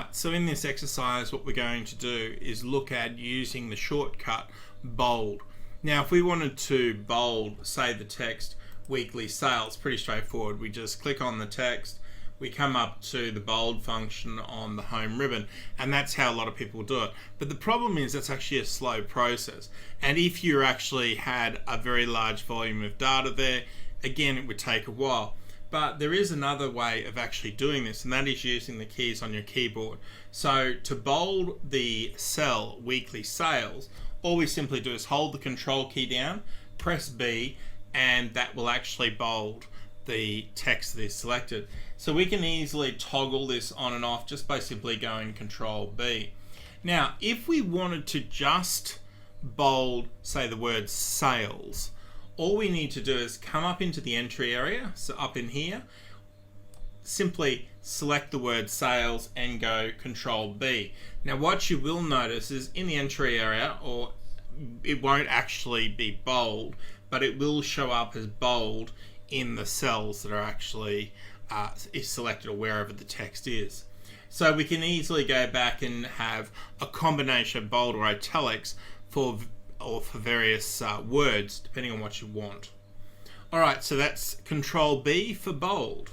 Alright, so in this exercise what we're going to do is look at using the shortcut bold. Now if we wanted to bold, say, the text weekly sales, pretty straightforward. We just click on the text, we come up to the bold function on the home ribbon, and that's how a lot of people do it. But the problem is that's actually a slow process, and if you actually had a very large volume of data there, again it would take a while. But there is another way of actually doing this, and that is using the keys on your keyboard. So to bold the cell weekly sales, all we simply do is hold the control key down, press B, and that will actually bold the text that is selected. So we can easily toggle this on and off just by simply going control B. Now if we wanted to just bold, say, the word sales, all we need to do is come up into the entry area, so up in here, simply select the word sales and go control B. Now what you will notice is in the entry area, or it won't actually be bold, but it will show up as bold in the cells that are actually is selected, or wherever the text is. So we can easily go back and have a combination of bold or italics for various words, depending on what you want. Alright, so that's control B for bold.